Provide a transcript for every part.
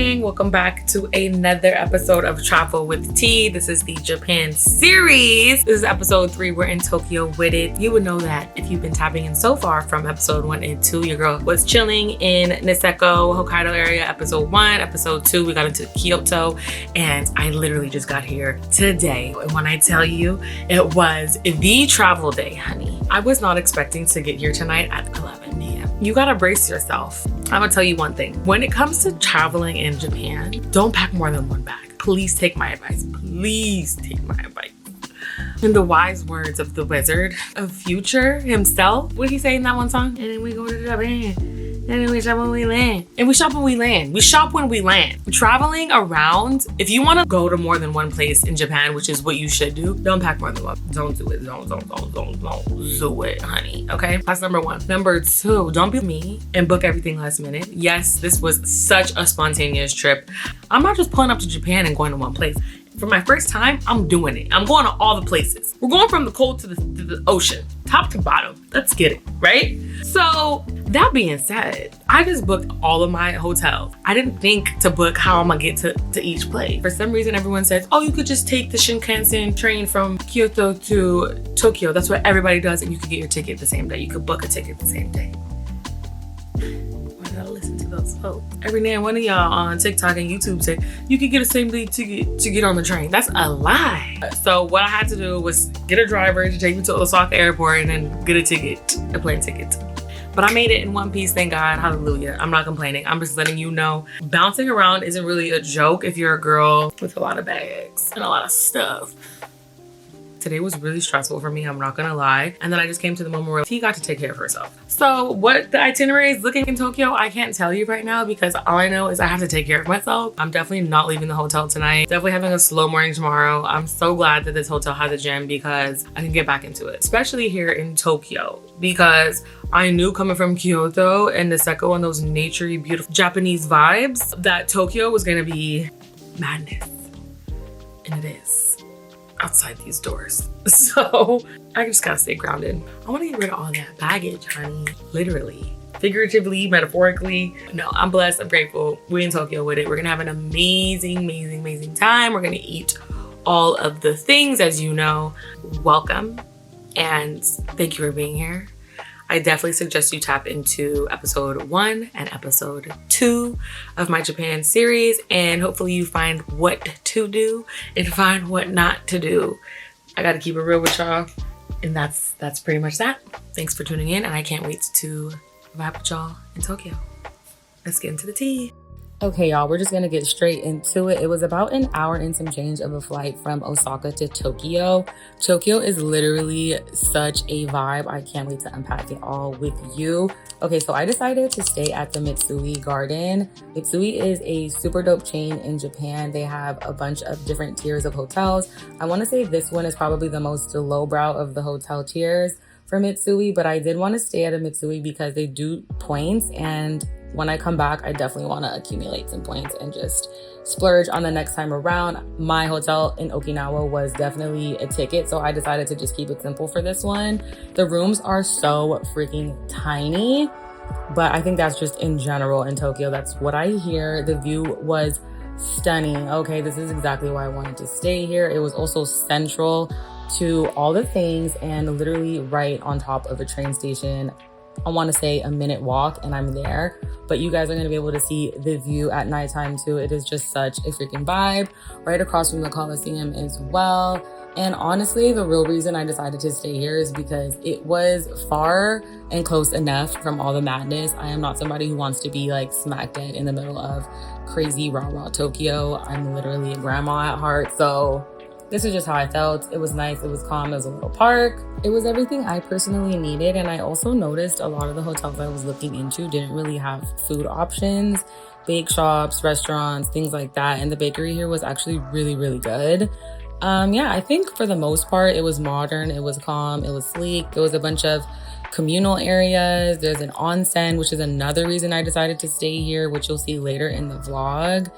gang, welcome back to another episode of Travel with T. This is the Japan series. This is episode 3. We're in Tokyo with it. You would know that if you've been tapping in so far from episode 1 and 2. Your girl was chilling in Niseko, Hokkaido area. Episode 1, episode 2, we got into Kyoto, and I literally just got here today. And when I tell you, it was the travel day, honey. I was not expecting to get here tonight at 11 p.m. You gotta brace yourself. I'm gonna tell you one thing. When it comes to traveling in Japan, don't pack more than one bag. Please take my advice. Please take my advice. In the wise words of the wizard of future himself, what did he say in that one song? And then we go to Japan. And then we shop when we land. And we shop when we land. We shop when we land. Traveling around, if you want to go to more than one place in Japan, which is what you should do, don't pack more than one. Don't do it. Don't do it, honey. Okay? That's number 1. Number 2, don't be me and book everything last minute. Yes, this was such a spontaneous trip. I'm not just pulling up to Japan and going to one place. For my first time, I'm doing it. I'm going to all the places. We're going from the cold to the ocean, top to bottom. Let's get it, right? So that being said, I just booked all of my hotels. I didn't think to book how I'm gonna get to each place. For some reason, everyone says, oh, you could just take the Shinkansen train from Kyoto to Tokyo. That's what everybody does, and you could get your ticket the same day. You could book a ticket the same day. I gotta listen to those folks. Every now and one of y'all on TikTok and YouTube say you could get a same day ticket to get on the train. That's a lie. So what I had to do was get a driver to take me to Osaka airport and then get a plane ticket. But I made it in one piece, thank God, hallelujah. I'm not complaining. I'm just letting you know, bouncing around isn't really a joke if you're a girl with a lot of bags and a lot of stuff. Today was really stressful for me, I'm not gonna lie. And then I just came to the moment where T got to take care of herself. So what the itinerary is looking in Tokyo, I can't tell you right now because all I know is I have to take care of myself. I'm definitely not leaving the hotel tonight. Definitely having a slow morning tomorrow. I'm so glad that this hotel has a gym because I can get back into it, especially here in Tokyo, because I knew coming from Kyoto and Niseko and those naturey, beautiful Japanese vibes that Tokyo was gonna be madness. And it is. Outside these doors. So I just gotta stay grounded. I wanna get rid of all that baggage, honey. Literally, figuratively, metaphorically. No, I'm blessed, I'm grateful. We're in Tokyo with it. We're gonna have an amazing time. We're gonna eat all of the things, as you know. Welcome, and thank you for being here. I definitely suggest you tap into episode 1 and episode 2 of my Japan series, and hopefully you find what to do and find what not to do. I gotta keep it real with y'all, and that's pretty much that. Thanks for tuning in, and I can't wait to vibe with y'all in Tokyo. Let's get into the tea. Okay, y'all, we're just gonna get straight into it. It was about an hour and some change of a flight from Osaka to Tokyo. Tokyo is literally such a vibe. I can't wait to unpack it all with you. Okay, so I decided to stay at the Mitsui Garden. Mitsui is a super dope chain in Japan. They have a bunch of different tiers of hotels. I wanna say this one is probably the most lowbrow of the hotel tiers for Mitsui, but I did wanna stay at a Mitsui because they do points, and when I come back, I definitely want to accumulate some points and just splurge on the next time around. My hotel in Okinawa was definitely a ticket, so I decided to just keep it simple for this one. The rooms are so freaking tiny, but I think that's just in general in Tokyo. That's what I hear. The view was stunning. Okay, this is exactly why I wanted to stay here. It was also central to all the things and literally right on top of a train station. I want to say a minute walk and I'm there, but you guys are going to be able to see the view at nighttime too. It is just such a freaking vibe, right across from the Coliseum as well. And honestly, the real reason I decided to stay here is because it was far and close enough from all the madness. I am not somebody who wants to be like smack dead in the middle of crazy rah-rah Tokyo. I'm literally a grandma at heart, so this is just how I felt. It was nice, it was calm, it was a little park. It was everything I personally needed, and I also noticed a lot of the hotels I was looking into didn't really have food options, bake shops, restaurants, things like that, and the bakery here was actually really good. Yeah, I think for the most part, it was modern, it was calm, it was sleek. There was a bunch of communal areas. There's an onsen, which is another reason I decided to stay here, which you'll see later in the vlog.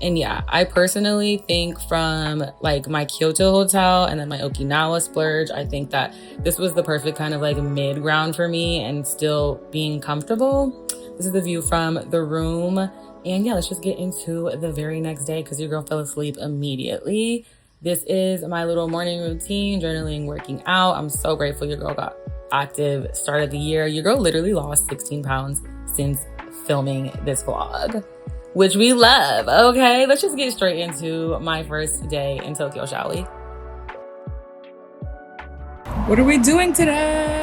And yeah, I personally think from like my Kyoto hotel and then my Okinawa splurge, I think that this was the perfect kind of like mid ground for me and still being comfortable. This is the view from the room And yeah, let's just get into the very next day because your girl fell asleep immediately. This is my little morning routine, journaling, working out. I'm so grateful your girl got active start of the year. Your girl literally lost 16 pounds since filming this vlog, which we love. Okay, let's just get straight into my first day in Tokyo, shall we? What are we doing today?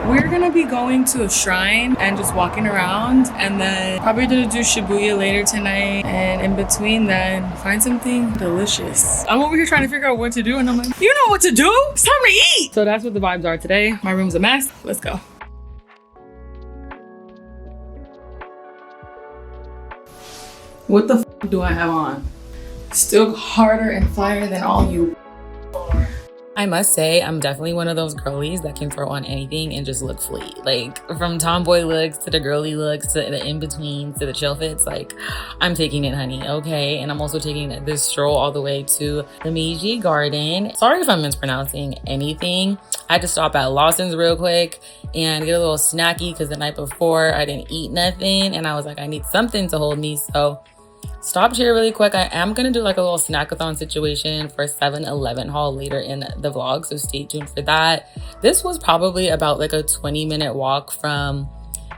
We're gonna be going to a shrine and just walking around, and then probably gonna do Shibuya later tonight, and in between then find something delicious. I'm over here trying to figure out what to do, and I'm like, you know what to do? It's time to eat! So that's what the vibes are today. My room's a mess. Let's go. What the f do I have on? Still harder and flyer than all you. I must say, I'm definitely one of those girlies that can throw on anything and just look fleet. Like, from tomboy looks to the girly looks to the in-betweens to the chill fits, like, I'm taking it, honey, okay? And I'm also taking this stroll all the way to the Meiji Garden. Sorry if I'm mispronouncing anything. I had to stop at Lawson's real quick and get a little snacky because the night before I didn't eat nothing. And I was like, I need something to hold me, so stopped here really quick. I am gonna do like a little snackathon situation for 7-Eleven haul later in the vlog, so stay tuned for that. This was probably about like a 20-minute walk from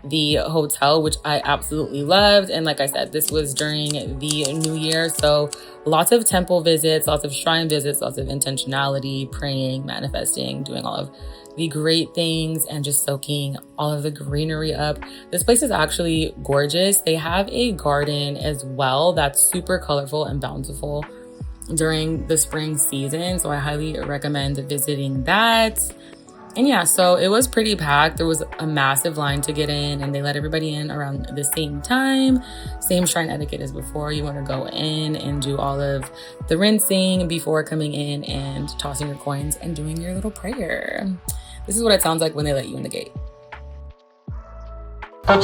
the hotel, which I absolutely loved. And like I said, this was during the new year, so lots of temple visits, lots of shrine visits, lots of intentionality, praying, manifesting, doing all of the great things and just soaking all of the greenery up. This place is actually gorgeous. They have a garden as well that's super colorful and bountiful during the spring season, so I highly recommend visiting that. And yeah, so it was pretty packed. There was a massive line to get in, and they let everybody in around the same time. Same shrine etiquette as before. You want to go in and do all of the rinsing before coming in and tossing your coins and doing your little prayer. This is what it sounds like when they let you in the gate. I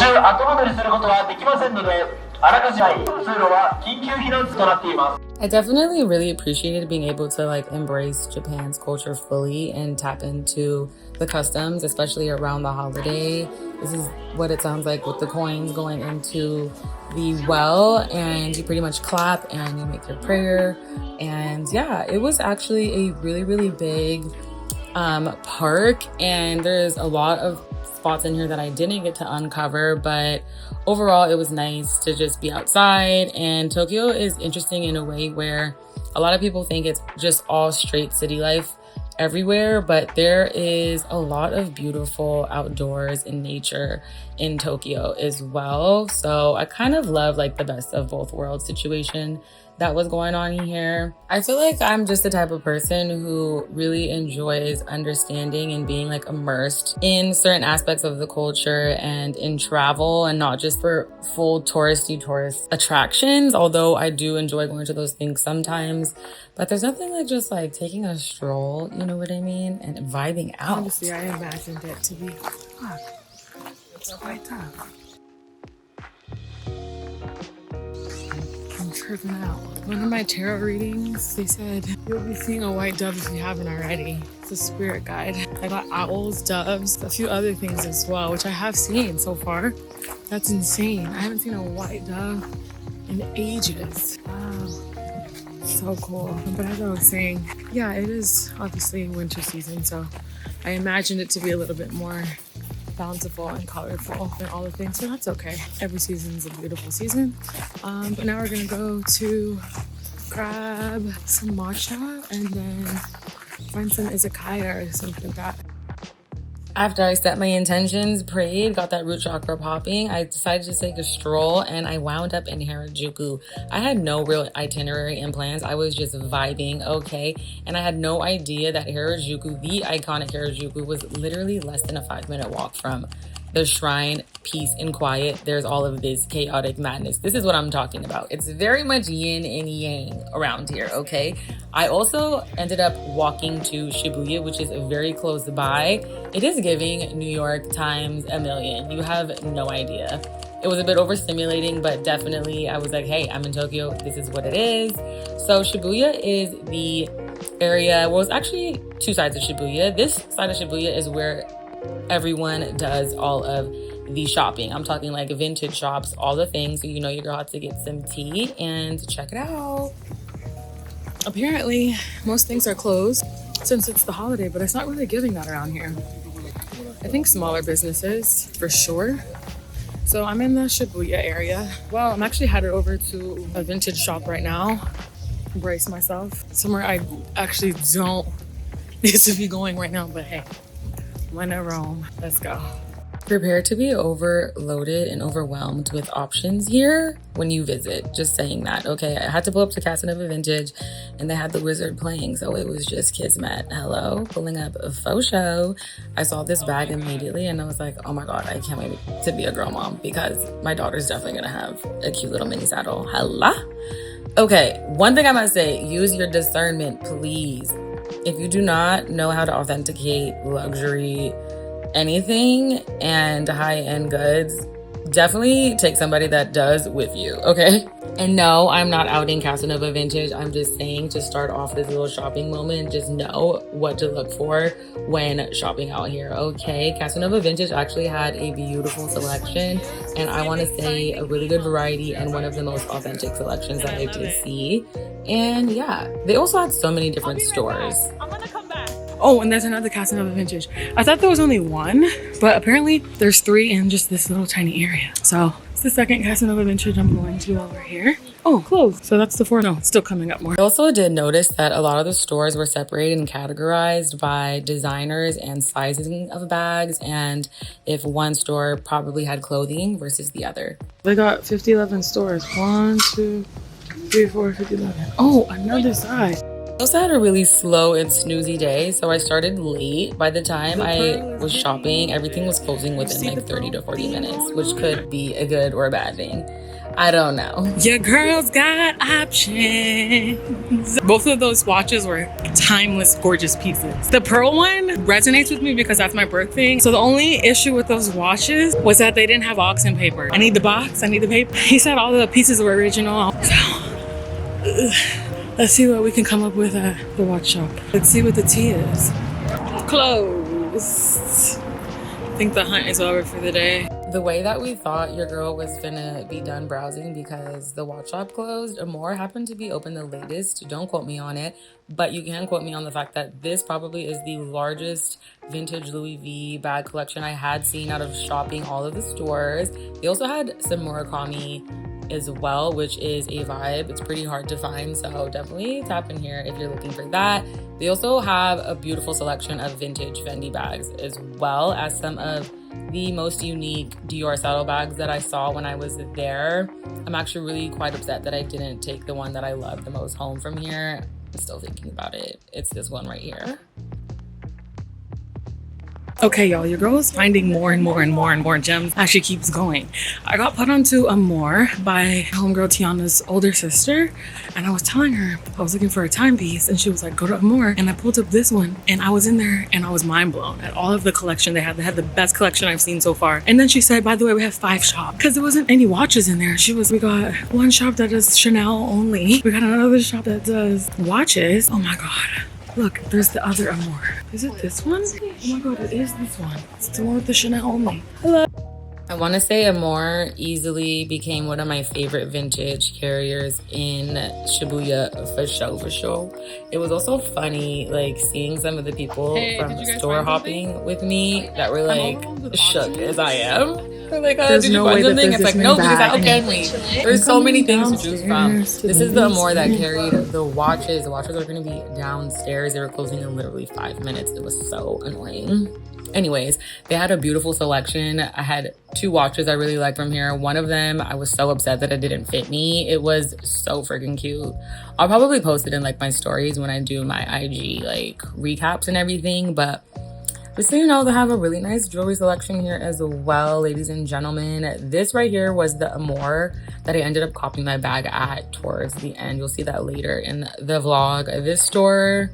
definitely really appreciated being able to like embrace Japan's culture fully and tap into the customs, especially around the holiday. This is what it sounds like with the coins going into the well, and you pretty much clap and you make your prayer. And yeah, it was actually a really big park, and there's a lot of spots in here that I didn't get to uncover, but overall it was nice to just be outside. And Tokyo is interesting in a way where a lot of people think it's just all straight city life everywhere, but there is a lot of beautiful outdoors and nature in Tokyo as well. So I kind of love like the best of both worlds situation that was going on here. I feel like I'm just the type of person who really enjoys understanding and being like immersed in certain aspects of the culture and in travel, and not just for full tourist attractions, although I do enjoy going to those things sometimes. But there's nothing like just like taking a stroll, you know what I mean, and vibing out. Honestly, I imagined it to be it's a white dove. I'm tripping out. One of my tarot readings, they said you'll be seeing a white dove if you haven't already. It's a spirit guide. I got owls, doves, a few other things as well, which I have seen so far. That's insane. I haven't seen a white dove in ages. Wow. So cool. But as I was saying, yeah, it is obviously winter season, so I imagined it to be a little bit more bountiful and colorful and all the things, so that's okay. Every season is a beautiful season. But now we're gonna go to grab some matcha and then find some Izakaya or something like that. After I set my intentions, prayed, got that root chakra popping, I decided to take a stroll, and I wound up in Harajuku. I had no real itinerary and plans. I was just vibing, okay? And I had no idea that Harajuku, the iconic Harajuku, was literally less than a 5-minute walk from the shrine, peace and quiet. There's all of this chaotic madness. This is what I'm talking about. It's very much yin and yang around here, okay? I also ended up walking to Shibuya, which is very close by. It is giving New York times a million. You have no idea. It was a bit overstimulating, but definitely I was like, hey, I'm in Tokyo. This is what it is. So Shibuya is the area, well, it's actually two sides of Shibuya. This side of Shibuya is where everyone does all of the shopping. I'm talking like vintage shops, all the things. So you know your girl had to get some tea and check it out. Apparently, most things are closed since it's the holiday, but it's not really giving that around here. I think smaller businesses for sure. So I'm in the Shibuya area. Well, I'm actually headed over to a vintage shop right now. Brace myself. Somewhere I actually don't need to be going right now, but hey, when in Rome, let's go. Prepare to be overloaded and overwhelmed with options here when you visit. Just saying that, okay? I had to pull up to Casanova Vintage and they had the Wizard playing, so it was just kismet. Hello, pulling up a photo. I saw this bag immediately and I was like, oh my God, I can't wait to be a girl mom because my daughter's definitely gonna have a cute little mini saddle. Hello? Okay, one thing I must say, use your discernment, please. If you do not know how to authenticate luxury anything and high-end goods, definitely take somebody that does with you, okay? And no, I'm not outing Casanova Vintage. I'm just saying, to start off this little shopping moment, just know what to look for when shopping out here, okay? Casanova Vintage actually had a beautiful selection, and I want to say a really good variety and one of the most authentic selections that I did see. And yeah, they also had so many different stores. Oh, and there's another Casanova Vintage. I thought there was only one, but apparently there's 3 in just this little tiny area. So it's the second Casanova Vintage I'm going to while we're here. Oh, closed. So that's the 4th. No, it's still coming up more. I also did notice that a lot of the stores were separated and categorized by designers and sizing of bags, and if one store probably had clothing versus the other. They got 50-11 stores. 1, 2, 3, 4, 50-11. Oh, another size. I also had a really slow and snoozy day, so I started late. By the time I was shopping, everything was closing within like 30 to 40 minutes, which could be a good or a bad thing. I don't know. Your girl's got options. Both of those watches were timeless, gorgeous pieces. The pearl one resonates with me because that's my birth thing. So the only issue with those watches was that they didn't have auction paper. I need the box, I need the paper. He said all the pieces were original. So, let's see what we can come up with at the watch shop. Let's see what the tea is. Closed. I think the hunt is over for the day. The way that we thought your girl was gonna be done browsing because the watch shop closed, Amore happened to be open the latest. Don't quote me on it, but you can quote me on the fact that this probably is the largest vintage Louis V bag collection I had seen out of shopping all of the stores. They also had some Murakami as well, which is a vibe. It's pretty hard to find, so definitely tap in here if you're looking for that. They also have a beautiful selection of vintage Fendi bags, as well as some of the most unique Dior saddlebags that I saw when I was there. I'm actually really quite upset that I didn't take the one that I love the most home from here. I'm still thinking about it. It's this one right here. Okay, y'all, your girl is finding more and more gems as she keeps going. I got put onto Amore by homegirl Tiana's older sister, and I was telling her I was looking for a timepiece, and she was like, go to Amore, and I pulled up this one, and I was in there, and I was mind blown at all of the collection they had. They had the best collection I've seen so far. And then she said, by the way, we have 5 shops, because there wasn't any watches in there. We got one shop that does Chanel only. We got another shop that does watches. Oh my God. Look, there's the other Amore. Is it this one? Oh my God, it is this one. It's the one with the Chanel only. Hello. I want to say Amore easily became one of my favorite vintage carriers in Shibuya for sure. It was also funny, like, seeing some of the people from store hopping with me that were like shook as I am. They're like, oh, did you find something? It's like, no, because how can we? There's so many things to choose from. This is the Amore that carried the watches. The watches are going to be downstairs. They were closing in literally 5 minutes. It was so annoying. Anyways, they had a beautiful selection. I had 2 watches I really liked from here. One of them, I was so upset that it didn't fit me. It was so freaking cute. I'll probably post it in like my stories when I do my IG like recaps and everything, but just so you know, they have a really nice jewelry selection here as well, ladies and gentlemen. This right here was the Amore that I ended up copying my bag at towards the end. You'll see that later in the vlog. This store,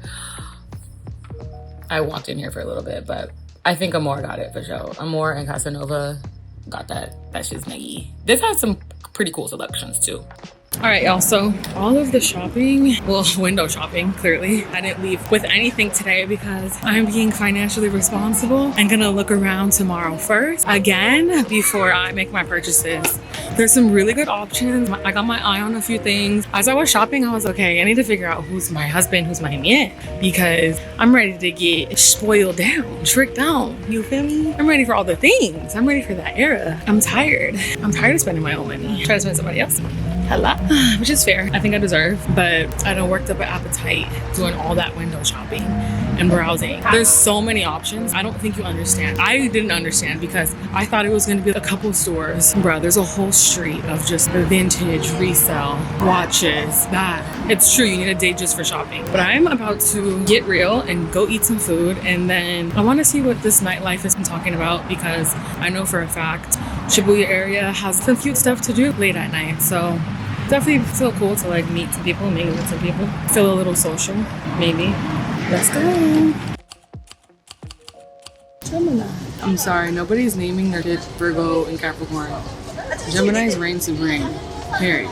I walked in here for a little bit, but I think Amore got it for sure. Amore and Casanova got that. That's just Maggie. This has some pretty cool selections too. All right, y'all, so all of the shopping, well, window shopping, clearly. I didn't leave with anything today because I'm being financially responsible. I'm gonna look around tomorrow first, again, before I make my purchases. There's some really good options. I got my eye on a few things. As I was shopping, I was okay, I need to figure out who's my husband, who's my man, because I'm ready to get spoiled down, tricked down, you feel me? I'm ready for all the things. I'm ready for that era. I'm tired. I'm tired of spending my own money. Try to spend somebody else's money. Hello. Which is fair. I think I deserve, but I done worked up an appetite doing all that window shopping and browsing. There's so many options. I don't think you understand. I didn't understand because I thought it was gonna be a couple stores. Bro, there's a whole street of just vintage, resale, watches, that. It's true, you need a day just for shopping. But I'm about to get real and go eat some food, and then I wanna see what this nightlife has been talking about, because I know for a fact Shibuya area has some cute stuff to do late at night. So definitely feel cool to like meet some people, maybe with some people. Feel a little social, maybe. Let's go. Gemini. I'm sorry, nobody's naming their kid Virgo and Capricorn. Gemini's reign supreme. Period.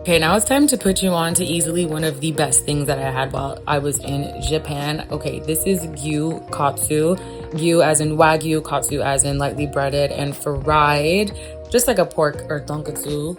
Okay, now it's time to put you on to easily one of the best things that I had while I was in Japan. Okay, this is Gyu Katsu. Gyu as in Wagyu, Katsu as in lightly breaded and fried, just like a pork or tonkatsu.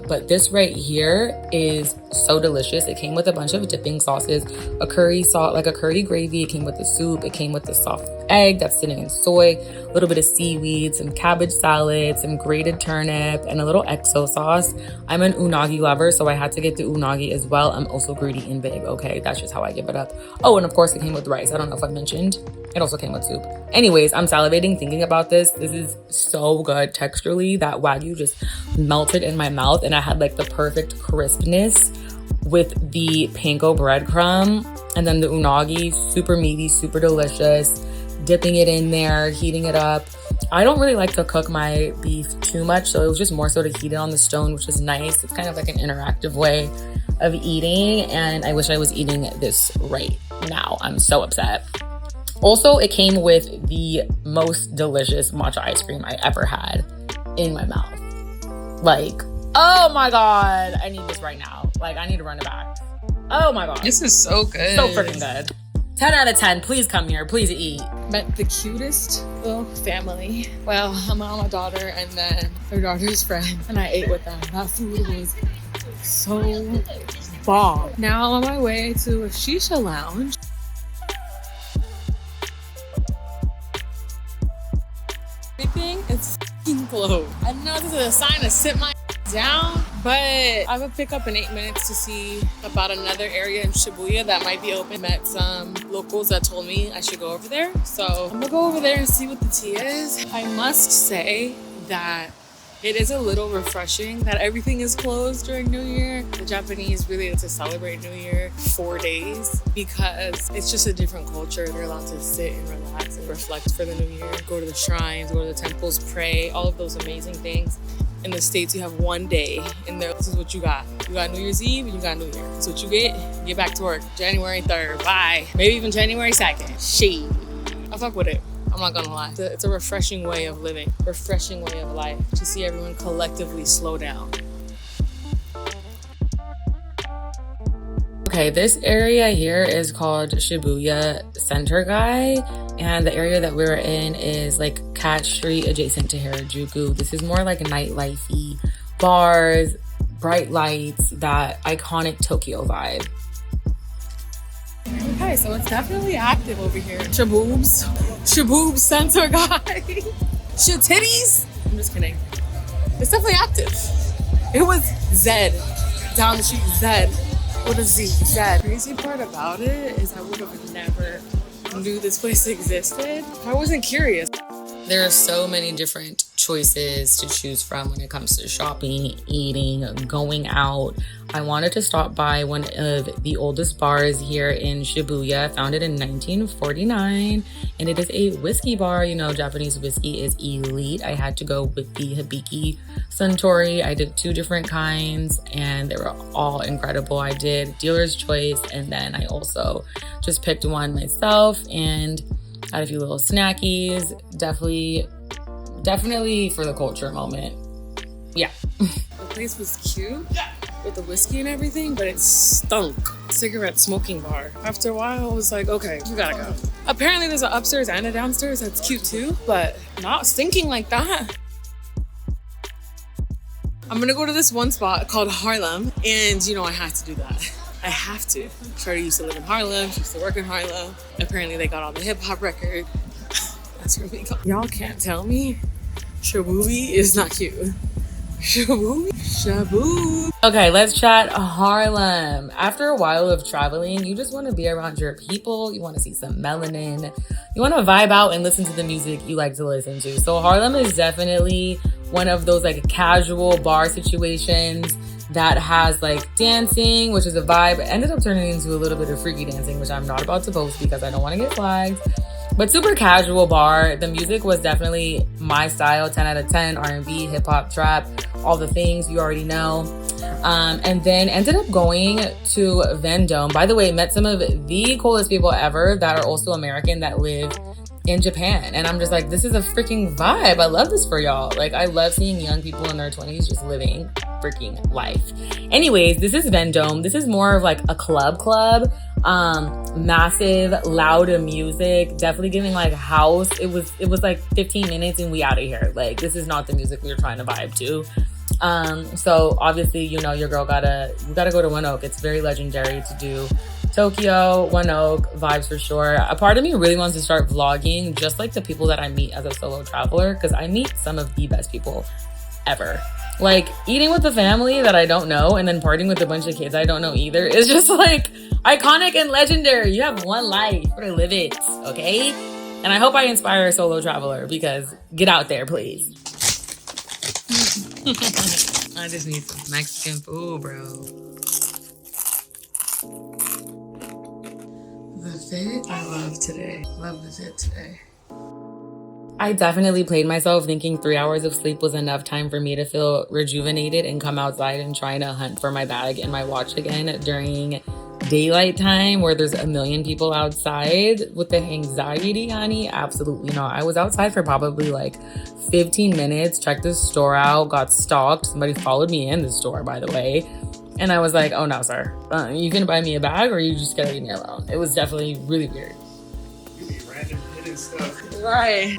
But this right here is so delicious. It came with a bunch of dipping sauces, a curry sauce, like a curry gravy. It came with the soup. It came with the soft egg that's sitting in soy, a little bit of seaweed, some cabbage salad, some grated turnip, and a little exo sauce. I'm an unagi lover, so I had to get the unagi as well. I'm also greedy and big, okay? That's just how I give it up. Oh, and of course it came with rice. I don't know if I mentioned. It also came with soup. Anyways, I'm salivating thinking about this. This is so good texturally. That Wagyu just melted in my mouth, and I had like the perfect crispness with the panko breadcrumb, and then the unagi, super meaty, super delicious. Dipping it in there, heating it up. I don't really like to cook my beef too much, so it was just more so to heat it on the stone, which is nice. It's kind of like an interactive way of eating, and I wish I was eating this right now. I'm so upset. Also, it came with the most delicious matcha ice cream I ever had in my mouth. Like, oh my God, I need this right now. Like, I need to run it back. Oh my God. This is so good. So freaking good. 10 out of 10, please come here, please eat. Met the cutest little family. Well, a mom, a daughter, and then her daughter's friend. And I ate with them. That food was so bomb. Now on my way to a shisha lounge. Everything is f***ing closed. I know this is a sign to sit my down, but I would pick up in 8 minutes to see about another area in Shibuya that might be open. Met some locals that told me I should go over there. So I'm gonna go over there and see what the tea is. I must say that it is a little refreshing that everything is closed during New Year. The Japanese really like to celebrate New Year 4 days because it's just a different culture. They're allowed to sit and relax and reflect for the New Year, go to the shrines, go to the temples, pray, all of those amazing things. In the States, you have 1 day, and this is what you got. You got New Year's Eve, and you got New Year. That's what you get back to work. January 3rd, bye. Maybe even January 2nd. Shit. I fuck with it. I'm not gonna lie. It's a refreshing way of living, refreshing way of life to see everyone collectively slow down. Okay, this area here is called Shibuya Center Guy, and the area that we're in is like Cat Street adjacent to Harajuku. This is more like nightlife-y, bars, bright lights, that iconic Tokyo vibe. Okay, so it's definitely active over here. Shaboobs Center Guy. Titties. I'm just kidding. It's definitely active. It was Zed. Down the street, Zed. With a Z, Zed. Crazy part about it is I would have never knew this place existed if I wasn't curious. There are so many different choices to choose from when it comes to shopping, eating, going out. I wanted to stop by one of the oldest bars here in Shibuya, founded in 1949, and it is a whiskey bar. You know, Japanese whiskey is elite. I had to go with the Hibiki Suntory. I did 2 different kinds, and they were all incredible. I did dealer's choice, and then I also just picked one myself and had a few little snackies. Definitely for the culture moment. Yeah. The place was cute. with the whiskey and everything, but it stunk. Cigarette smoking bar. After a while, I was like, okay, we gotta go. Apparently there's an upstairs and a downstairs that's cute too, but not stinking like that. I'm gonna go to this one spot called Harlem, and you know, I have to do that. I have to. Shorty used to live in Harlem, she used to work in Harlem. Apparently they got all the hip hop records. That's where we go. Y'all can't tell me Shibuya is not cute. Shibuya. Okay, let's chat Harlem. After a while of traveling, you just want to be around your people. You want to see some melanin. You want to vibe out and listen to the music you like to listen to. So Harlem is definitely one of those like casual bar situations that has like dancing, which is a vibe. It ended up turning into a little bit of freaky dancing, which I'm not about to post because I don't want to get flagged. But super casual bar. The music was definitely my style, 10 out of 10, R&B, hip hop, trap, all the things you already know. And then ended up going to Vendome. By the way, met some of the coolest people ever that are also American that live in Japan. And I'm just like, this is a freaking vibe. I love this for y'all. Like, I love seeing young people in their 20s just living freaking life. Anyways, this is Vendome. This is more of like a club. Massive, louder music, definitely giving like house. It was like 15 minutes and we out of here. Like, this is not the music we were trying to vibe to. So obviously, you know, your girl gotta go to One Oak. It's very legendary to do Tokyo, One Oak vibes for sure. A part of me really wants to start vlogging just like the people that I meet as a solo traveler, because I meet some of the best people ever. Like, eating with the family that I don't know and then partying with a bunch of kids I don't know either is just like iconic and legendary. You have one life, you better live it, okay? And I hope I inspire a solo traveler, because get out there, please. I just need some Mexican food, bro. The fit I love today. Love the fit today. I definitely played myself thinking 3 hours of sleep was enough time for me to feel rejuvenated and come outside and trying to hunt for my bag and my watch again during daylight time where there's a million people outside. With the anxiety, honey, absolutely not. I was outside for probably like 15 minutes, checked the store out, got stalked. Somebody followed me in the store, by the way. And I was like, oh no, sir. You gonna buy me a bag or are you just gonna leave me alone? It was definitely really weird. You be random hidden stuff. Right.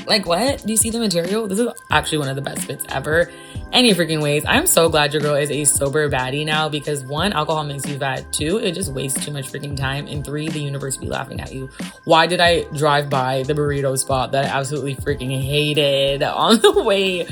Like what? Do you see the material? This is actually one of the best fits ever. Any freaking ways. I'm so glad your girl is a sober baddie now, because 1, alcohol makes you fat. 2, it just wastes too much freaking time. And 3, the universe be laughing at you. Why did I drive by the burrito spot that I absolutely freaking hated on the way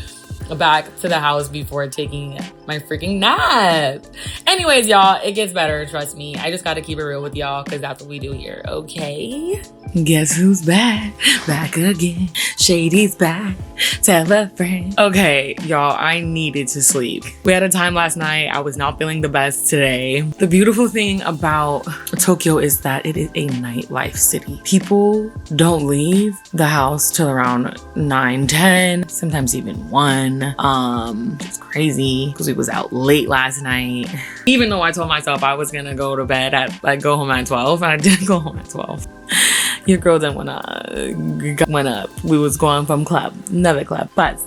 back to the house before taking my freaking nap? Anyways, y'all, it gets better, trust me. I just gotta keep it real with y'all, because that's what we do here, okay? Guess who's back? Back again. Shady's back. Tell a friend. Okay, y'all, I needed to sleep. We had a time last night. I was not feeling the best today. The beautiful thing about Tokyo is that it is a nightlife city. People don't leave the house till around 9, 10, sometimes even 1. It's crazy because we was out late last night. Even though I told myself I was gonna go to bed at go home at 12, and I did go home at 12. Your girl then went up. We was going from club, another club, but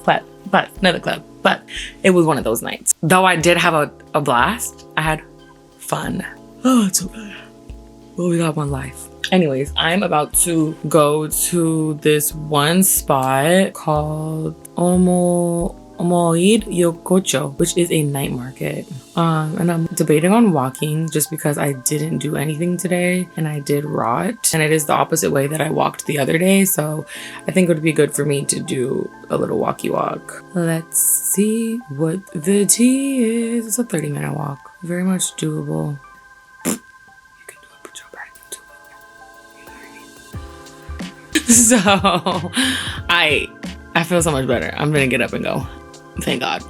another club. But it was one of those nights. Though I did have a blast, I had fun. Oh, it's so good. Well, we got one life. Anyways, I'm about to go to this one spot called Okayyyy Yokocho, which is a night market. And I'm debating on walking just because I didn't do anything today and I did rot. And it is the opposite way that I walked the other day. So I think it would be good for me to do a little walkie walk. Let's see what the tea is. It's a 30-minute walk. Very much doable. You can do it, but you're back to it. You know what I mean? So I feel so much better. I'm gonna get up and go. Thank God.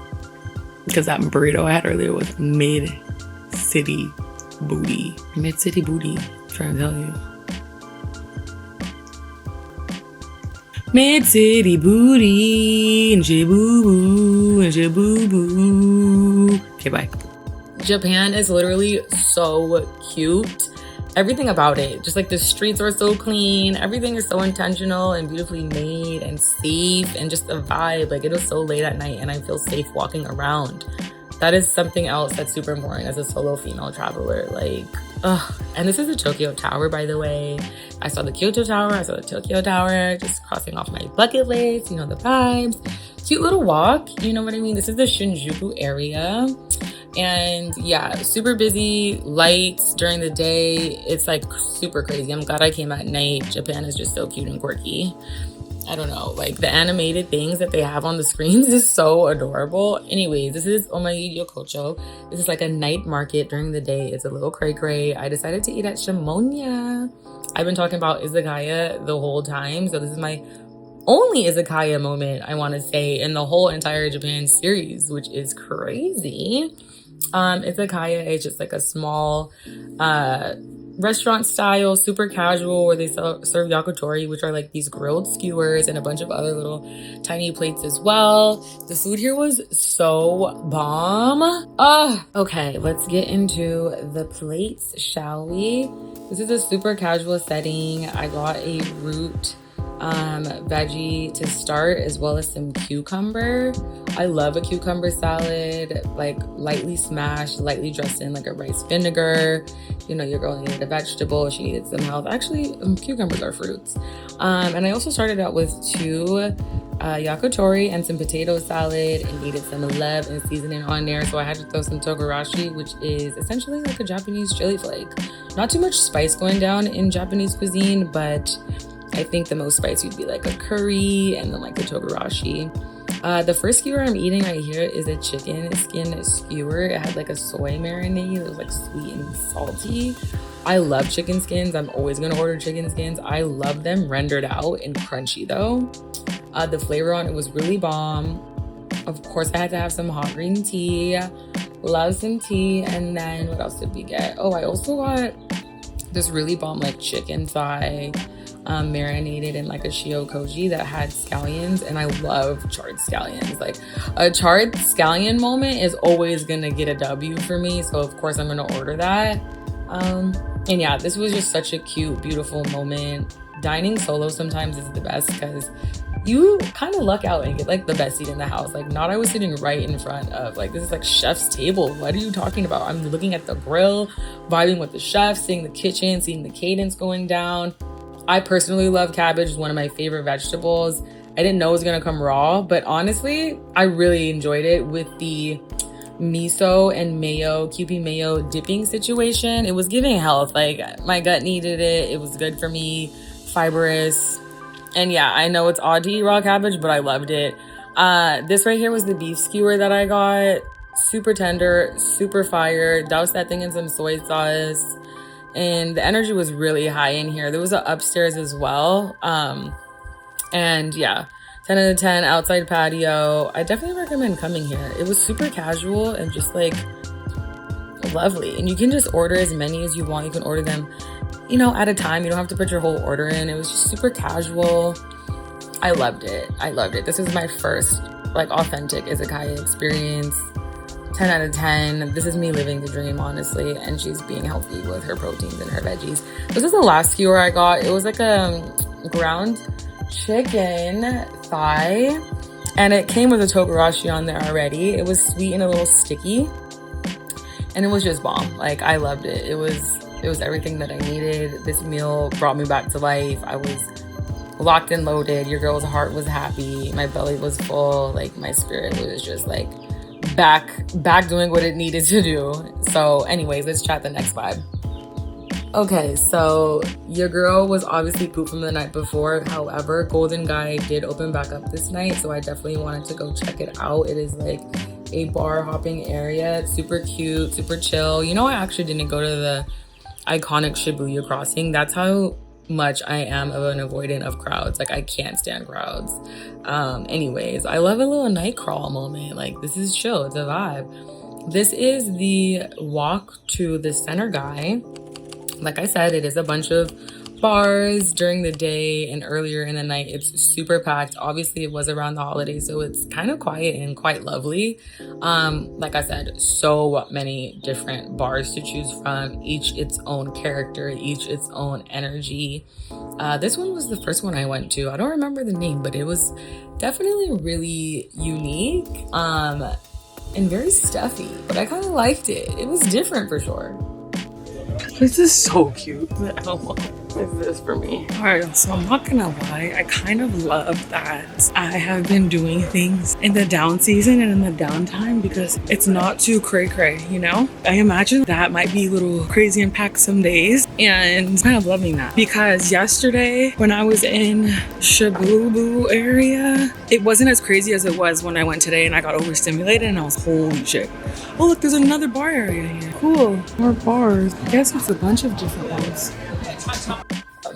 Because that burrito I had earlier was mid-city booty. Mid-city booty, I'm trying to tell you. Mid-city booty and shiboo and shiboo. Okay, bye. Japan is literally so cute. Everything about it, just like the streets are so clean, everything is so intentional and beautifully made and safe, and just the vibe. Like, it was so late at night and I feel safe walking around. That is something else that's super important as a solo female traveler. Like, and this is the Tokyo Tower, by the way. I saw the Kyoto Tower, I saw the Tokyo Tower, just crossing off my bucket list, you know, the vibes. Cute little walk, you know what I mean? This is the Shinjuku area. And yeah, super busy, lights during the day. It's like super crazy. I'm glad I came at night. Japan is just so cute and quirky. I don't know, like the animated things that they have on the screens is so adorable. Anyways, this is Okayyyy Yokocho. This is like a night market during the day. It's a little cray-cray. I decided to eat at Shimonya. I've been talking about Izakaya the whole time, so this is my only Izakaya moment, I want to say, in the whole entire Japan series, which is crazy. Izakaya is just like a small restaurant style, super casual, where they serve yakitori, which are like these grilled skewers, and a bunch of other little tiny plates as well. The food here was so bomb. Okay, let's get into the plates, shall we? This is a super casual setting. I got a root veggie to start, as well as some cucumber. I love a cucumber salad, like lightly smashed, lightly dressed in like a rice vinegar. You know, your girl needed a vegetable, she needed some health. Actually, cucumbers are fruits. And I also started out with 2 yakitori and some potato salad, and needed some love and seasoning on there, so I had to throw some togarashi, which is essentially like a Japanese chili flake. Not too much spice going down in Japanese cuisine, but I think the most spicy would be like a curry, and then like a togarashi. The first skewer I'm eating right here is a chicken skin skewer. It had like a soy marinade. It was like sweet and salty. I love chicken skins. I'm always gonna order chicken skins. I love them rendered out and crunchy though. The flavor on it was really bomb. Of course, I had to have some hot green tea. Love some tea. And then what else did we get? Oh, I also got this really bomb like chicken thigh, marinated in like a shio-koji that had scallions, and I love charred scallions. Like a charred scallion moment is always gonna get a W for me, so of course I'm gonna order that. And yeah, this was just such a cute, beautiful moment. Dining solo sometimes is the best because you kind of luck out and get like the best seat in the house. Like, not I was sitting right in front of, like, this is like chef's table. What are you talking about? I'm looking at the grill, vibing with the chef, seeing the kitchen, seeing the cadence going down. I personally love cabbage. It's one of my favorite vegetables. I didn't know it was gonna come raw, but honestly, I really enjoyed it with the miso and mayo, Kewpie mayo dipping situation. It was giving health. Like, my gut needed it. It was good for me, fibrous. And yeah, I know it's odd to eat raw cabbage, but I loved it. This right here was the beef skewer that I got. Super tender, super fire. Doused that thing in some soy sauce. And the energy was really high in here. There was an upstairs as well. And yeah, 10 out of 10, outside patio. I definitely recommend coming here. It was super casual and just like lovely. And you can just order as many as you want. You can order them, you know, at a time. You don't have to put your whole order in. It was just super casual. I loved it. I loved it. This was my first like authentic izakaya experience. 10 out of 10. This is me living the dream, honestly. And she's being healthy with her proteins and her veggies. This is the last skewer I got. It was like a ground chicken thigh. And it came with a togarashi on there already. It was sweet and a little sticky. And it was just bomb. Like, I loved it. It was everything that I needed. This meal brought me back to life. I was locked and loaded. Your girl's heart was happy. My belly was full. Like, my spirit was just like back doing what it needed to do. So anyways, let's chat the next vibe. Okay, so your girl was obviously pooped from the night before. However, Golden Guy did open back up this night, so I definitely wanted to go check it out. It is like a bar hopping area. It's super cute, super chill. You know, I actually didn't go to the iconic Shibuya crossing. That's how much I am of an avoidant of crowds. Like, I can't stand crowds. Anyways, I love a little night crawl moment. Like, this is chill. It's a vibe. This is the walk to the center guy. Like I said, it is a bunch of bars during the day, and earlier in the night it's super packed. Obviously it was around the holidays, so it's kind of quiet and quite lovely. Like I said, so many different bars to choose from, each its own character, each its own energy. This one was the first one I went to. I don't remember the name, but it was definitely really unique. and very stuffy, but I kind of liked it. It was different for sure. This is so cute. The Elmo is this for me. All right, so I'm not gonna lie. I kind of love that I have been doing things in the down season and in the downtime because it's not too cray-cray, you know? I imagine that might be a little crazy and packed some days, and I'm kind of loving that because yesterday when I was in Shibuya area, it wasn't as crazy as it was when I went today and I got overstimulated and I was, holy shit. Oh look, there's another bar area here. Cool, more bars. I guess it's a bunch of different ones.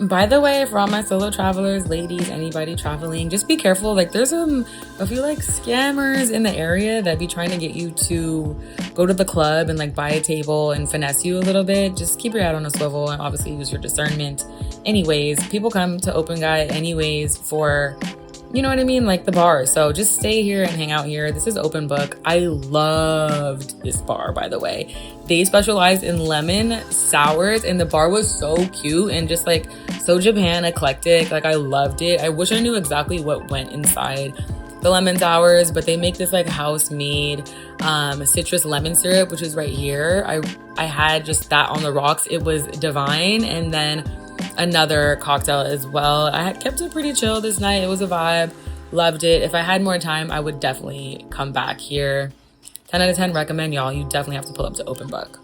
By the way, for all my solo travelers, ladies, anybody traveling, just be careful. Like there's a few like scammers in the area that be trying to get you to go to the club and like buy a table and finesse you a little bit. Just keep your head on a swivel and obviously use your discernment. Anyways, people come to Okayyyy anyways for, you know what I mean? Like the bar. So just stay here and hang out here. This is open book. I loved this bar, by the way. They specialize in lemon sours and the bar was so cute and just like so Japan eclectic. Like I loved it. I wish I knew exactly what went inside the lemon sours, but they make this like house made citrus lemon syrup, which is right here. I had just that on the rocks. It was divine. And then another cocktail as well. I had kept it pretty chill this night. It was a vibe. Loved it. If I had more time, I would definitely come back here. 10 out of 10 recommend, y'all. You definitely have to pull up to open book.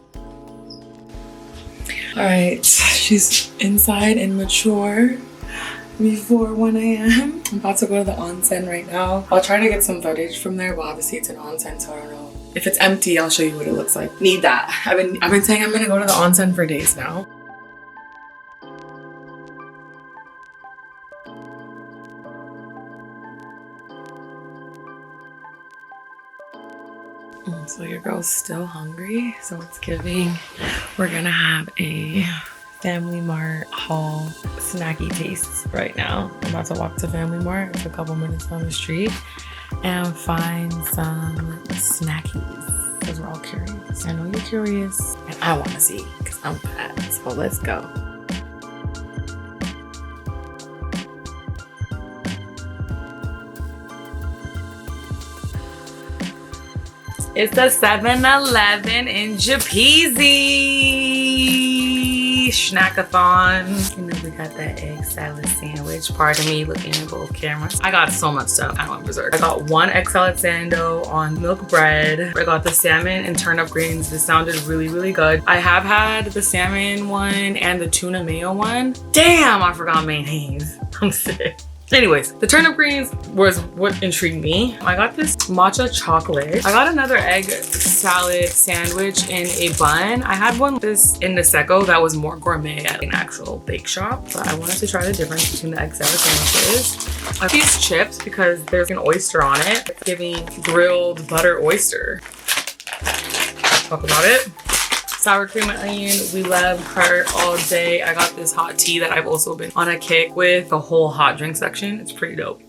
All right, she's inside and mature before 1 a.m. I'm about to go to the onsen right now. I'll try to get some footage from there, but obviously it's an onsen, so I don't know. If it's empty, I'll show you what it looks like. Need that. I've been saying I'm gonna go to the onsen for days now. So your girl's still hungry, so it's giving. We're gonna have a Family Mart haul snacky tastes right now. I'm about to walk to Family Mart. It's a couple minutes down the street and find some snackies because we're all curious. I know you're curious and I want to see because I'm fat. So let's go. It's the 7-Eleven in Japeezy Snackathon. You know, we got that egg salad sandwich. Pardon me looking at both cameras. I got so much stuff. I went berserk. I got one egg salad sando on milk bread. I got the salmon and turnip greens. This sounded really, really good. I have had the salmon one and the tuna mayo one. Damn, I forgot mayonnaise. I'm sick. Anyways, the turnip greens was what intrigued me. I got this matcha chocolate. I got another egg salad sandwich in a bun. I had one this in Niseko that was more gourmet at an actual bake shop, but I wanted to try the difference between the egg salad sandwiches. I have these chips because there's an oyster on it. It's giving grilled butter oyster. Talk about it. Sour cream and onion, we love her all day. I got this hot tea that I've also been on a kick with, the whole hot drink section. It's pretty dope.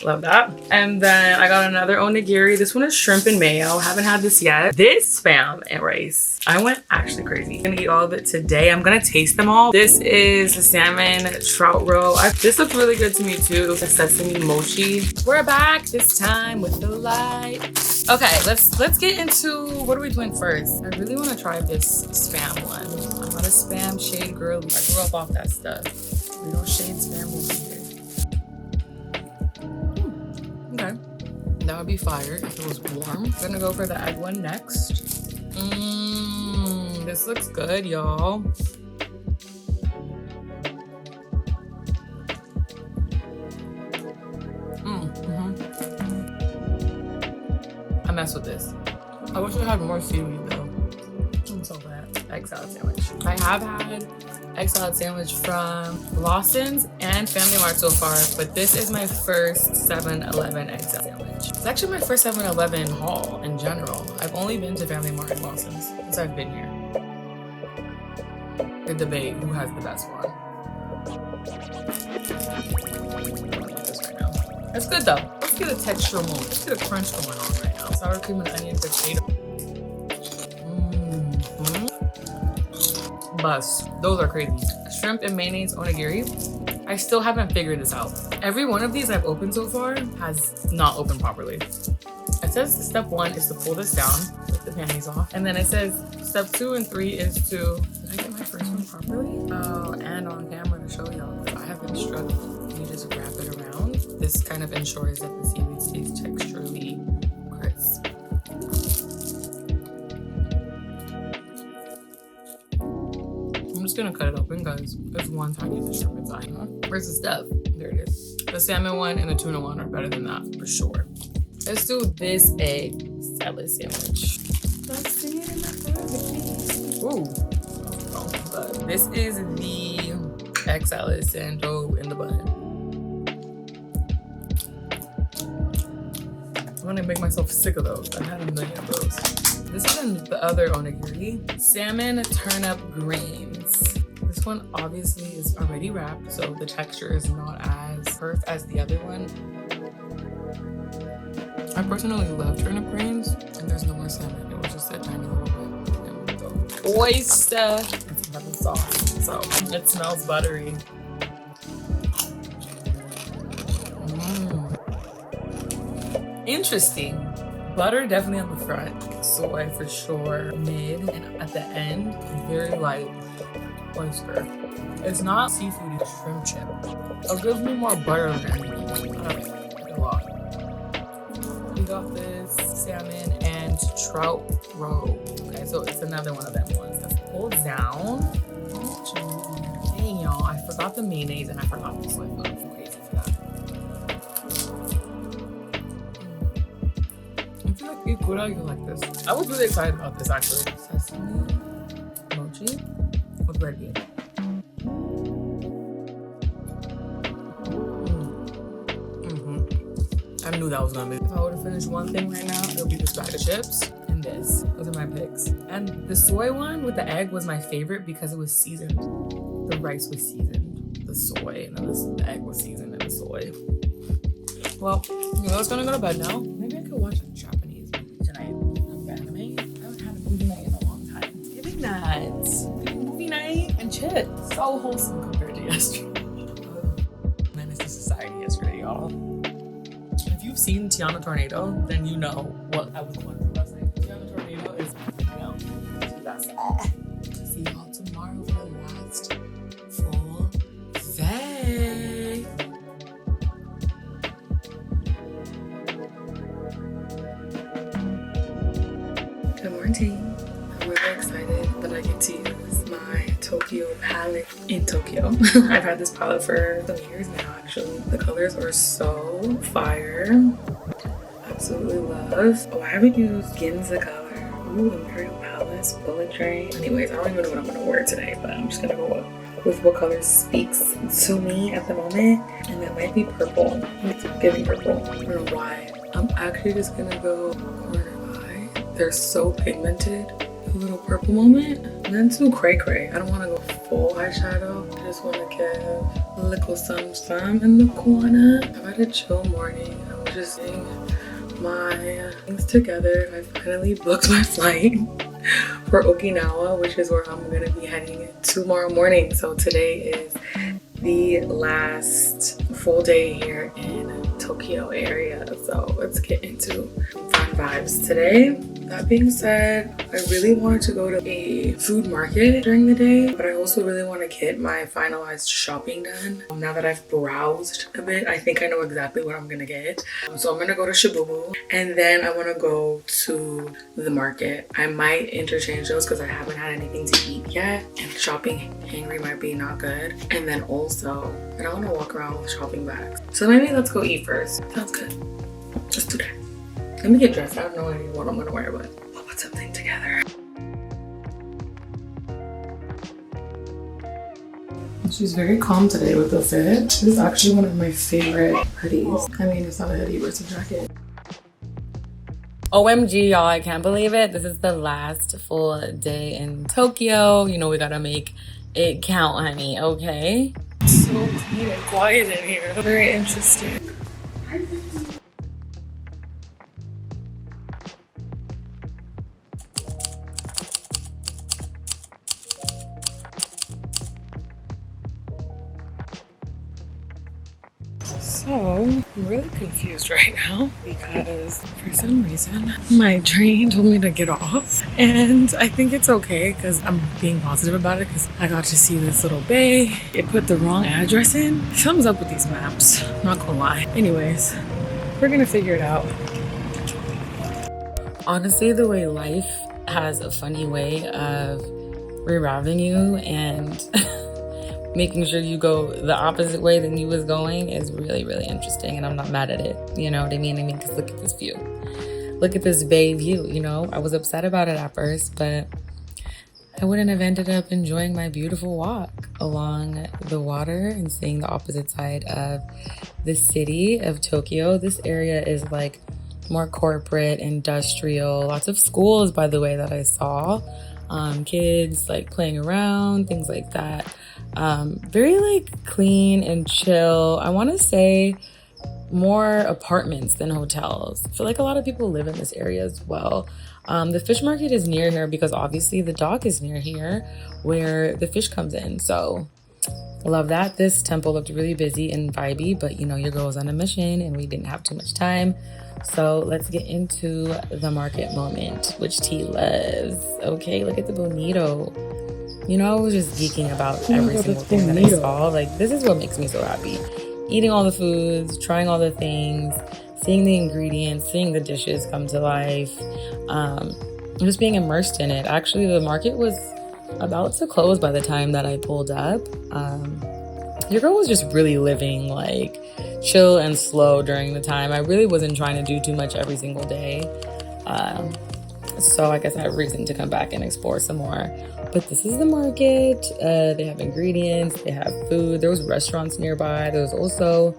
Love that. And then I got another onigiri. This one is shrimp and mayo. Haven't had this yet. This spam and rice. I went actually crazy. I'm gonna eat all of it today. I'm gonna taste them all. This is the salmon trout roll. This looks really good to me too. The sesame mochi. We're back this time with the light. Okay, let's get into, what are we doing first? I really want to try this spam one. I'm not a spam shade girl. I grew up off that stuff. We don't shade spam over here. Okay, that would be fire if it was warm. I'm gonna go for the egg one next. This looks good, y'all. I mess with this. I wish I had more seaweed though. I'm so glad. Egg salad sandwich. I have had egg salad sandwich from Lawson's and Family Mart so far, but this is my first 7-Eleven egg salad sandwich. It's actually my first 7-Eleven haul in general. I've only been to Family Mart and Lawson's since I've been here. The debate who has the best one. It's good though. Let's get a texture moment. Let's get a crunch going on right now. Sour cream and onion potato. Bust. Those are crazy. Shrimp and mayonnaise onigiri. I still haven't figured this out. Every one of these I've opened so far has not opened properly. It's says step 1 is to pull this down with the panties off. And then it says step 2 and 3 is to, did I get my first one properly? Oh, and on camera to show y'all. I have been struggling. You just wrap it around. This kind of ensures that the seaweed stays texturally crisp. I'm just gonna cut it open, guys. There's one tiny strip inside. Where's the stuff? There it is. The salmon one and the tuna one are better than that for sure. Let's do this egg salad sandwich. Let's see it in the piece. Ooh. Oh, but this is the egg salad sando in the bun. I'm gonna make myself sick of those. I've had a million of those. This is the other onigiri. Salmon turnip greens. This one obviously is already wrapped, so the texture is not as perfect as the other one. I personally love turnip greens, and there's no more salmon. It was just that tiny little bit. And the oyster and some other sauce, so it smells buttery. Interesting. Butter definitely on the front, soy for sure mid, and at the end, very light oyster. It's not seafoody shrimp chip. It gives me more butter than anything. I don't know, a lot. We got this salmon and trout roe. Okay, so it's another one of them ones that's pulled down. Dang y'all, I forgot the mayonnaise and I forgot the soy sauce. I'm crazy for that. I feel like it's good how you like this. I was really excited about this actually. Sesame, mochi with red bean. I knew that was gonna be. If I were to finish one thing right now, it would be this bag of chips and this. Those are my picks. And the soy one with the egg was my favorite because it was seasoned. The rice was seasoned, the soy, and then the egg was seasoned in the soy. Well, I was gonna go to bed now. Maybe I could watch a Japanese movie tonight. Anime. I haven't had a movie night in a long time. It's giving that. Movie night and chips. So wholesome compared to yesterday. Menace to Society yesterday, y'all. If you've seen Tiana Tornado, then you know what I was going through last night. Tiana Tornado is, it's the best. See y'all tomorrow for the last full day. Good morning. I'm really excited that I get to use my Tokyo palette in Tokyo. I've had this palette for some years now, actually. The colors are so fire. Absolutely love. Oh, I haven't used Ginza color. Ooh, Imperial Palace, Bullet Train. Anyways, I don't even know what I'm gonna wear today, but I'm just gonna go with what color speaks to me at the moment. And that might be purple. It's giving purple. I don't know why. I'm actually just gonna go corner eye. They're so pigmented. A little purple moment. Then too cray-cray. I don't want to go full eyeshadow. I just want to give a little some in the corner. I've had a chill morning. I'm just getting my things together. I finally booked my flight for Okinawa, which is where I'm going to be heading tomorrow morning. So today is the last full day here in Tokyo area. So let's get into fun vibes today. That being said, I really wanted to go to a food market during the day, but I also really want to get my finalized shopping done. Now that I've browsed a bit, I think I know exactly what I'm gonna get. So I'm gonna go to Shibuya, and then I want to go to the market. I might interchange those because I haven't had anything to eat yet, and shopping hangry might be not good. And then also, I don't want to walk around with shopping bags. So maybe let's go eat first. Sounds good. Let's do that. Let me get dressed. I have no idea what I'm gonna wear, but we'll put something together. She's very calm today with the fit. This is actually one of my favorite hoodies. I mean, it's not a hoodie, but it's a jacket. OMG, y'all, I can't believe it. This is the last full day in Tokyo. You know, we gotta make it count, honey, okay? So clean and quiet in here. Very interesting. So So I'm really confused right now because for some reason my train told me to get off, and I think it's okay because I'm being positive about it because I got to see this little bay. It put the wrong address in. Something's up with these maps, not gonna lie. Anyways, we're gonna figure it out. Honestly, the way life has a funny way of rerouting you and making sure you go the opposite way than you was going is really, really interesting, and I'm not mad at it. You know what I mean? Because look at this view. Look at this bay view, you know? I was upset about it at first, but I wouldn't have ended up enjoying my beautiful walk along the water and seeing the opposite side of the city of Tokyo. This area is like more corporate, industrial, lots of schools, by the way, that I saw. Kids like playing around, things like that. Very like clean and chill. I want to say more apartments than hotels. I feel like a lot of people live in this area as well. The fish market is near here because obviously the dock is near here where the fish comes in. So I love that. This temple looked really busy and vibey, but you know, your girl was on a mission and we didn't have too much time. So let's get into the market moment, which T loves. Okay, look at the bonito. You know, I was just geeking about every single thing that I saw. Like, this is what makes me so happy. Eating all the foods, trying all the things, seeing the ingredients, seeing the dishes come to life, just being immersed in it. Actually, the market was about to close by the time that I pulled up. Your girl was just really living like chill and slow during the time. I really wasn't trying to do too much every single day. So I guess I have reason to come back and explore some more. But this is the market. They have ingredients, they have food. There was restaurants nearby. There was also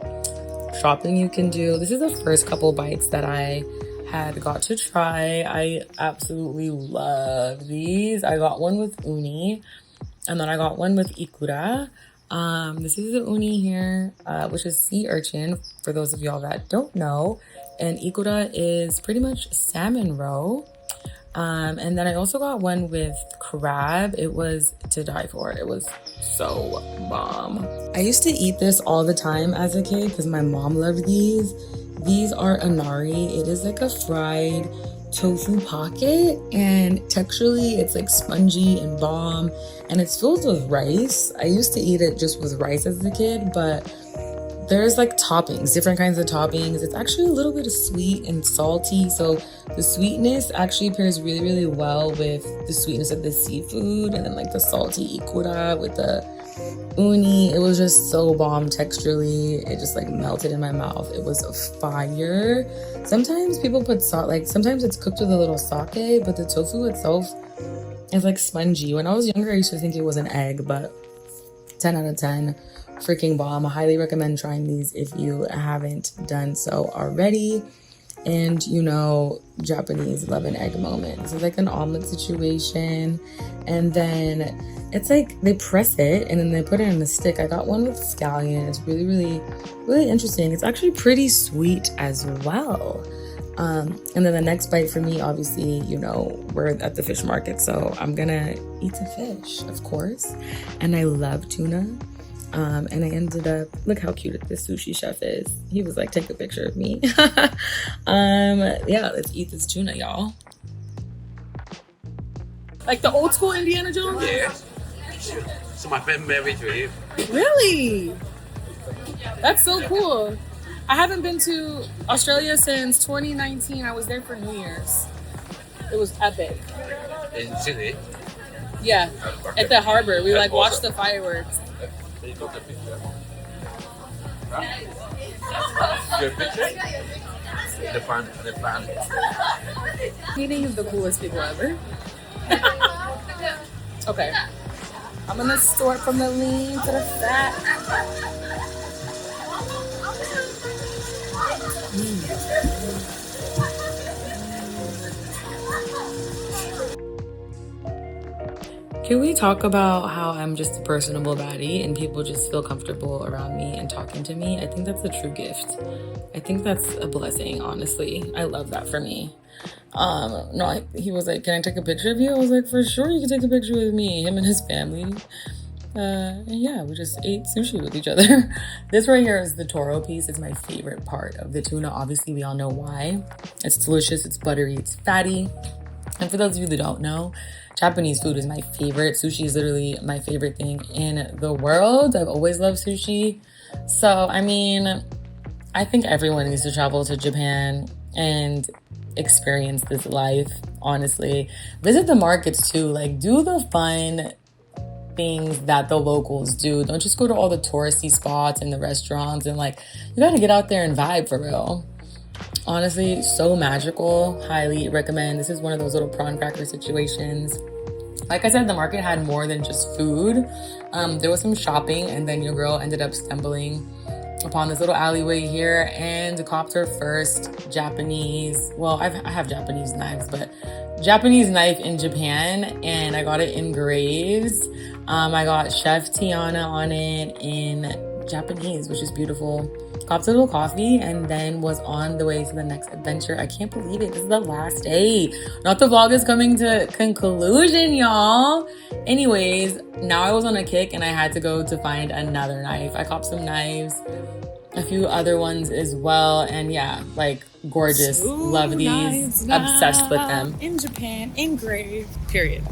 shopping you can do. This is the first couple bites that I had got to try. I absolutely love these. I got one with uni, and then I got one with ikura. This is the uni here, which is sea urchin, for those of y'all that don't know. And ikura is pretty much salmon roe. And then I also got one with crab. It was to die for. It was so bomb. I used to eat this all the time as a kid because my mom loved these. These are anari. It is like a fried tofu pocket, and texturally it's like spongy and bomb, and it's filled with rice. I used to eat it just with rice as a kid, but there's like toppings, different kinds of toppings. It's actually a little bit of sweet and salty, so the sweetness actually pairs really, really well with the sweetness of the seafood, and then like the salty ikura with the uni. It was just so bomb texturally. It just like melted in my mouth. It was fire. Sometimes people put salt, like sometimes it's cooked with a little sake, but the tofu itself is like spongy. When I was younger, I used to think it was an egg, but 10 out of 10. Freaking bomb. I highly recommend trying these if you haven't done so already. And you know, Japanese love an egg moment. This is like an omelet situation, and then it's like they press it and then they put it in a stick. I got one with scallion. It's really, really, really interesting. It's actually pretty sweet as well. And then the next bite for me, obviously, you know, we're at the fish market, so I'm gonna eat the fish, of course. And I love tuna. And I ended up, look how cute this sushi chef is. He was like, take a picture of me. Yeah, let's eat this tuna, y'all. Like the old school Indiana Jones? Yeah. So my friend married to him. Really? That's so cool. I haven't been to Australia since 2019. I was there for New Year's. It was epic. In Sydney? Yeah, at the harbor. We like watched the fireworks. Can you take a picture? Your picture? The fan. Meeting is the coolest people ever. Okay. I'm gonna sort from the lean to the fat. Can we talk about how I'm just a personable baddie and people just feel comfortable around me and talking to me? I think that's a true gift. I think that's a blessing, honestly. I love that for me. He was like, can I take a picture of you? I was like, for sure you can take a picture with me. Him and his family. And yeah, we just ate sushi with each other. This right here is the toro piece. It's my favorite part of the tuna. Obviously, we all know why. It's delicious, it's buttery, it's fatty. And for those of you that don't know, Japanese food is my favorite. Sushi is literally my favorite thing in the world. I've always loved sushi. So, I mean, I think everyone needs to travel to Japan and experience this life, honestly. Visit the markets too. Like, do the fun things that the locals do. Don't just go to all the touristy spots and the restaurants, and like, you gotta get out there and vibe for real. Honestly, so magical. Highly recommend. This is one of those little prawn cracker situations. Like I said, the market had more than just food. There was some shopping, and then your girl ended up stumbling upon this little alleyway here and copped her first Japanese, well, I have Japanese knives, but Japanese knife in Japan, and I got it engraved. I got Chef Tiana on it in Japanese, which is beautiful. Copped a little coffee and then was on the way to the next adventure. I can't believe it. This is the last day. Not the vlog is coming to conclusion, y'all. Anyways, now I was on a kick and I had to go to find another knife. I copped some knives, a few other ones as well. And yeah, like gorgeous. Love these. Obsessed with them. In Japan, engraved, period.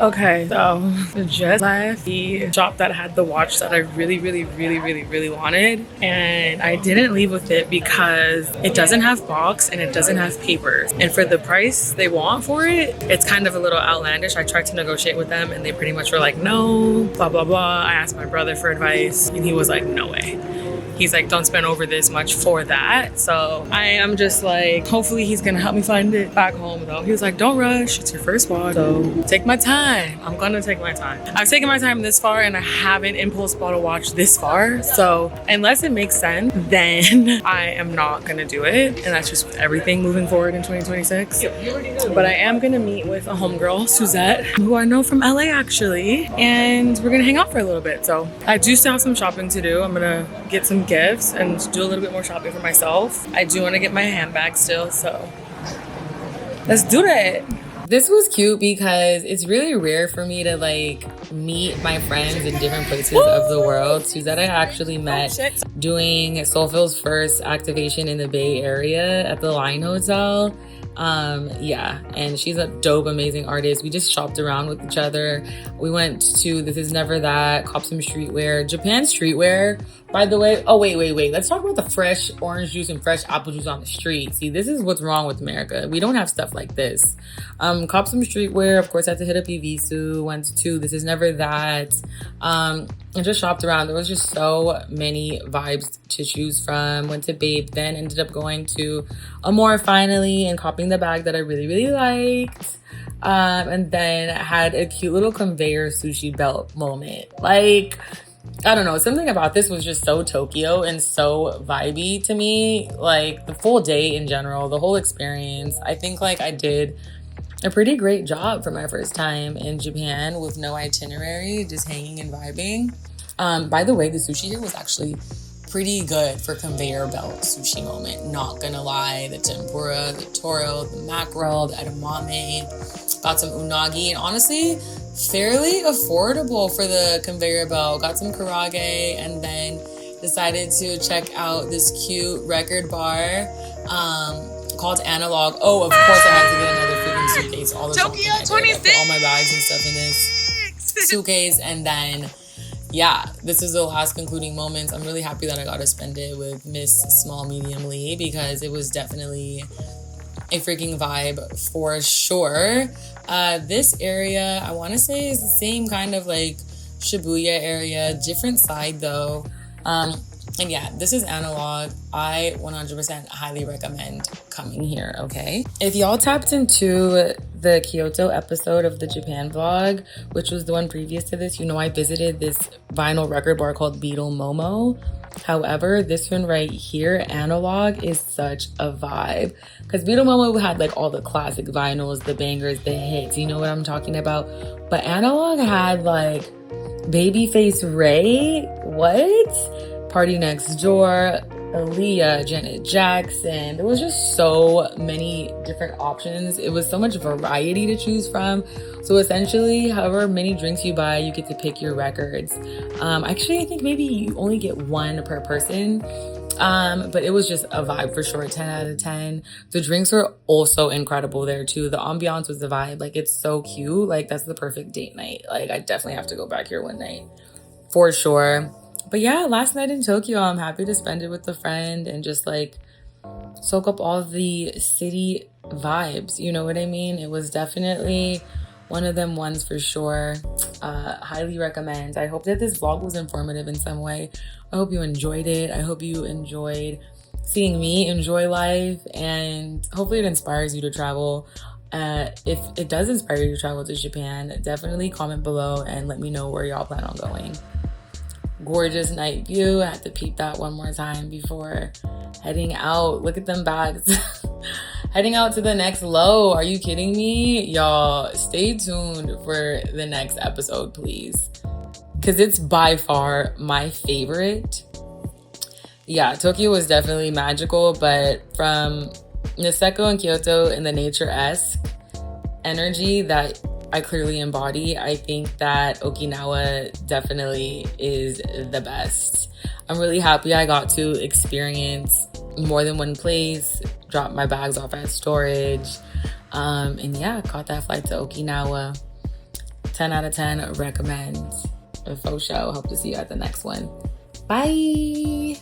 Okay, so just left the shop that had the watch that I really wanted, and I didn't leave with it because it doesn't have box and it doesn't have papers. And for the price they want for it, it's kind of a little outlandish. I tried to negotiate with them and they pretty much were like, no, blah, blah, blah. I asked my brother for advice and he was like, no way. He's like, don't spend over this much for that. So I am just like, hopefully he's gonna help me find it back home though. He was like, don't rush, it's your first watch, so take my time. I'm gonna take my time. I've taken my time this far and I haven't impulse bought a watch this far. So unless it makes sense, then I am not gonna do it. And that's just with everything moving forward in 2026. But I am gonna meet with a homegirl, Suzette, who I know from LA actually. And we're gonna hang out for a little bit. So I do still have some shopping to do. I'm gonna get some gifts and do a little bit more shopping for myself. I do want to get my handbag still, so let's do that. This was cute because it's really rare for me to like meet my friends in different places of the world. Suzette I actually met doing Soulfill's first activation in the Bay Area at the Line Hotel. Yeah, and she's a dope, amazing artist. We just shopped around with each other. We went to This Is Never That, copped some streetwear. Japan streetwear, by the way. Oh, wait. Let's talk about the fresh orange juice and fresh apple juice on the street. See, this is what's wrong with America. We don't have stuff like this. Copped some streetwear. Of course, I had to hit up Evisu. Went to This Is Never That. And just shopped around. There was just so many vibes to choose from. Went to Babe, then ended up going to Amore finally and copping the bag that I really liked. And then had a cute little conveyor sushi belt moment. Like, I don't know, something about this was just so Tokyo and so vibey to me. Like the full day in general, the whole experience. I think like I did a pretty great job for my first time in Japan with no itinerary, just hanging and vibing. By the way, the sushi here was actually pretty good for conveyor belt sushi moment. Not gonna lie, the tempura, the toro, the mackerel, the edamame, got some unagi, and honestly, fairly affordable for the conveyor belt. Got some karage, and then decided to check out this cute record bar called Analog. Oh, of course I had to get another freaking suitcase. All the Tokyo 26! Put all my bags and stuff in this suitcase, and then yeah, this is the last concluding moments. I'm really happy that I got to spend it with Miss Small Medium Lee because it was definitely a freaking vibe for sure. This area, I want to say, is the same kind of like Shibuya area, different side though. And yeah, this is Analog. I 100% highly recommend coming here, okay? If y'all tapped into the Kyoto episode of the Japan vlog, which was the one previous to this, you know I visited this vinyl record bar called Beetle Momo. However, this one right here, Analog, is such a vibe. Because Beetle Momo had like all the classic vinyls, the bangers, the hits, you know what I'm talking about? But Analog had like Babyface Ray, what? Party Next Door, Aaliyah, Janet Jackson. There was just so many different options. It was so much variety to choose from. So essentially, however many drinks you buy, you get to pick your records. Actually, I think maybe you only get one per person. But it was just a vibe for sure. 10 out of 10. The drinks were also incredible there too. The ambiance was the vibe. Like, it's so cute. Like, that's the perfect date night. Like, I definitely have to go back here one night for sure. But yeah, last night in Tokyo, I'm happy to spend it with a friend and just like soak up all the city vibes. You know what I mean? It was definitely one of them ones for sure. Highly recommend. I hope that this vlog was informative in some way. I hope you enjoyed it. I hope you enjoyed seeing me enjoy life, and hopefully it inspires you to travel. If it does inspire you to travel to Japan, definitely comment below and let me know where y'all plan on going. Gorgeous night view. I had to peep that one more time before heading out. Look at them bags. Heading out to the next low. Are you kidding me? Y'all, stay tuned for the next episode, please. Because it's by far my favorite. Yeah, Tokyo was definitely magical, but from Niseko and Kyoto and the nature-esque energy that I clearly embody, I think that Okinawa definitely is the best. I'm really happy I got to experience more than one place, drop my bags off at storage, and yeah, caught that flight to Okinawa. 10 out of 10 recommend. For show. Hope to see you at the next one. Bye.